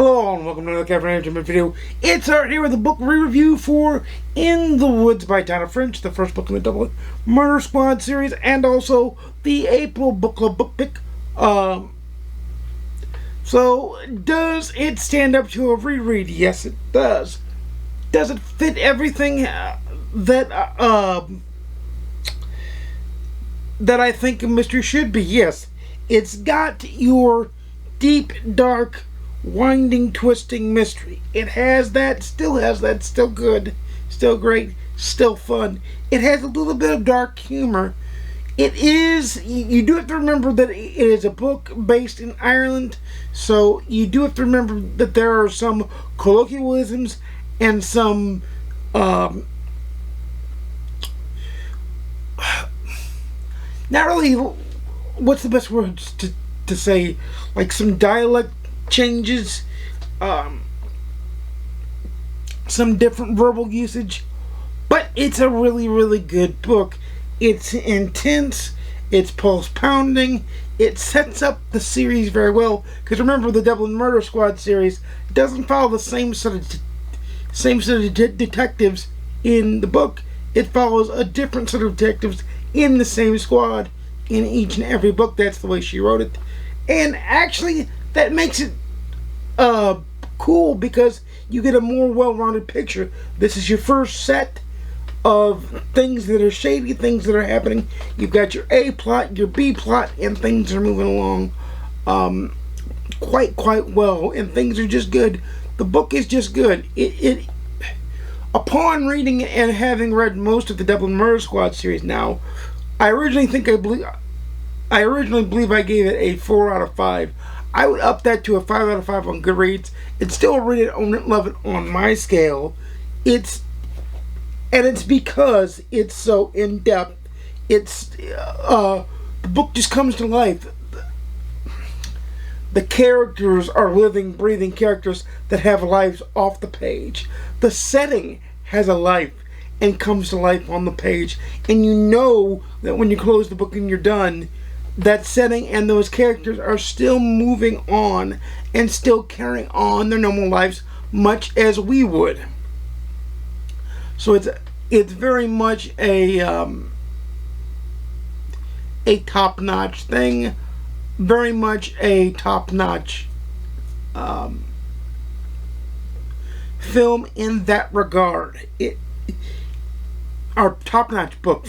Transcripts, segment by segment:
Hello all and welcome to another Cafe Entertainment video. It's Art here with a book re-review for In the Woods by Tana French, the first book in the Dublin Murder Squad series, and also the April Book Club book pick. So, does it stand up to a reread? Yes, it does. Does it fit everything that I think a mystery should be? Yes. It's got your deep, dark, winding, twisting mystery. It has that, still good, still great, still fun. It has a little bit of dark humor. It is, you do have to remember that it is a book based in Ireland, so you do have to remember that there are some colloquialisms and some, not really, what's the best words to say, like some dialect changes, some different verbal usage, but it's a really, really good book. It's intense, it's pulse pounding, it sets up the series very well, because remember the Dublin Murder Squad series doesn't follow the same set of detectives in the book. It follows a different set of detectives in the same squad in each and every book. That's the way she wrote it, and actually that makes it cool because you get a more well-rounded picture. This is your first set of things that are shady, things that are happening. You've got your A plot, your B plot, and things are moving along quite well, and things are just good. The book is just good. It upon reading and having read most of the Dublin Murder Squad series now, I originally believe I gave it a 4 out of 5. I would up that to a 5 out of 5 on GoodReads. It's still rated on 11 on my scale. It's because it's so in depth. It's the book just comes to life. The characters are living, breathing characters that have lives off the page. The setting has a life and comes to life on the page, and you know that when you close the book and you're done, that setting and those characters are still moving on and still carrying on their normal lives much as we would. So it's very much a top-notch thing, very much a top-notch film in that regard. Our top-notch book.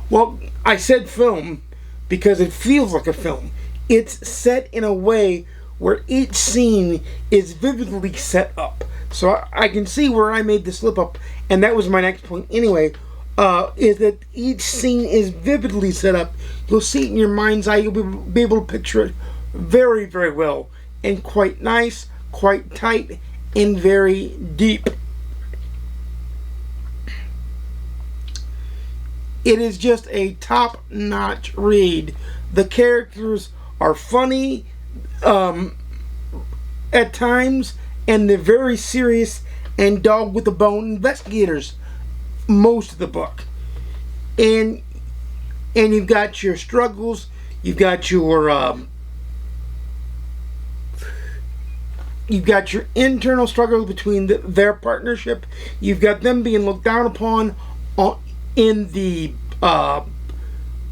Well, I said film because it feels like a film. It's set in a way where each scene is vividly set up. So I can see where I made the slip up, and that was my next point anyway, is that each scene is vividly set up. You'll see it in your mind's eye. You'll be able to picture it very, very well, and quite nice, quite tight, and very deep. It is just a top-notch read. The characters are funny at times, and they're very serious and dog-with-a-bone investigators most of the book. And you've got your struggles, you've got your internal struggle between their partnership. You've got them being looked down upon in the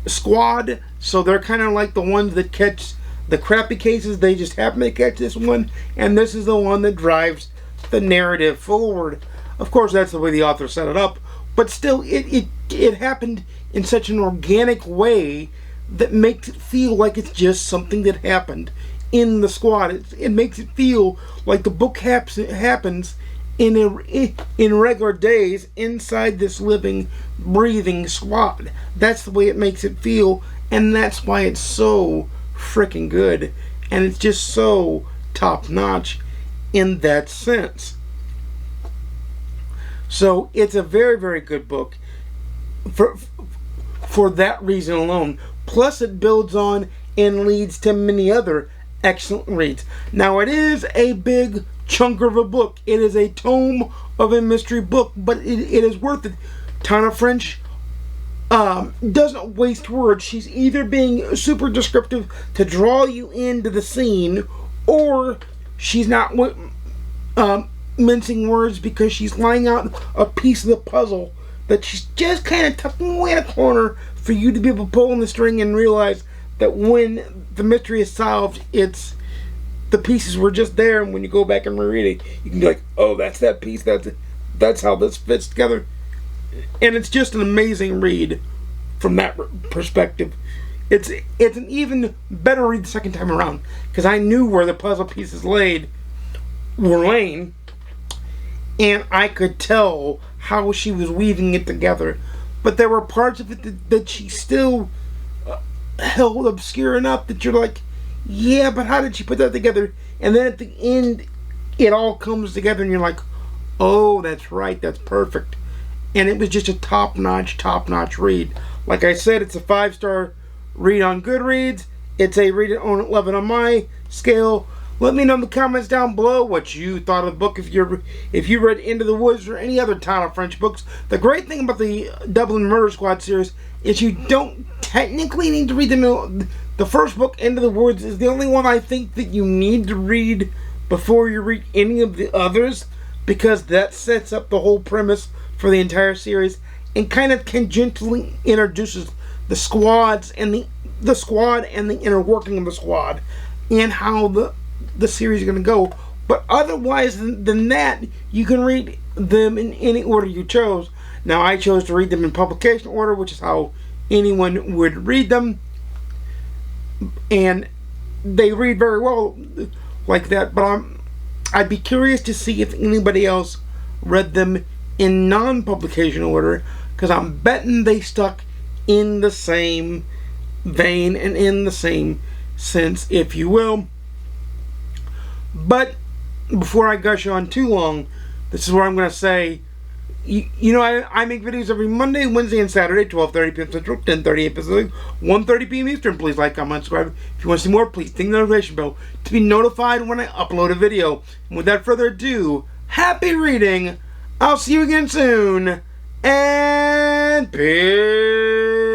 squad, so they're kind of like the ones that catch the crappy cases. They just happen to catch this one, and this is the one that drives the narrative forward. Of course, that's the way the author set it up, but still, it happened in such an organic way that makes it feel like it's just something that happened in the squad. It makes it feel like the book happens in regular days inside this living, breathing squad. That's the way it makes it feel, and that's why it's so freaking good, and it's just so top-notch in that sense. So it's a very, very good book for that reason alone. Plus it builds on and leads to many other excellent reads. Now, it is a big chunk of a book. It is a tome of a mystery book, but it is worth it. Tana French doesn't waste words. She's either being super descriptive to draw you into the scene, or she's not mincing words, because she's laying out a piece of the puzzle that she's just kind of tucking away in a corner for you to be able to pull on the string and realize that when the mystery is solved, it's the pieces were just there, and when you go back and reread it, you can be like, oh, that's that piece, that's how this fits together. And it's just an amazing read from that perspective. It's an even better read the second time around, because I knew where the puzzle pieces were laying, and I could tell how she was weaving it together. But there were parts of it that she still held obscure enough that you're like, yeah, but how did she put that together? And then at the end, it all comes together, and you're like, oh, that's right, that's perfect. And it was just a top-notch read. Like I said, it's a 5-star read on GoodReads. It's a read it on 11 on my scale. Let me know in the comments down below what you thought of the book, if you read Into the Woods or any other Tana French books. The great thing about the Dublin Murder Squad series is you don't technically need to read them. The first book, Into the Woods, is the only one I think that you need to read before you read any of the others, because that sets up the whole premise for the entire series and kind of tangentially introduces the squads and the squad and the inner working of the squad and how the series is going to go. But otherwise than that, you can read them in any order you chose. Now, I chose to read them in publication order, which is how anyone would read them, and they read very well like that. But I'd be curious to see if anybody else read them in non-publication order, because I'm betting they stuck in the same vein and in the same sense, if you will. But before I gush on too long, this is where I'm going to say, you know, I make videos every Monday, Wednesday, and Saturday, 12:30 p.m. Central, 10:30 a.m. Pacific, 1:30 p.m. Eastern. Please like, comment, subscribe. If you want to see more, please ding the notification bell to be notified when I upload a video. And without further ado, happy reading. I'll see you again soon, and peace.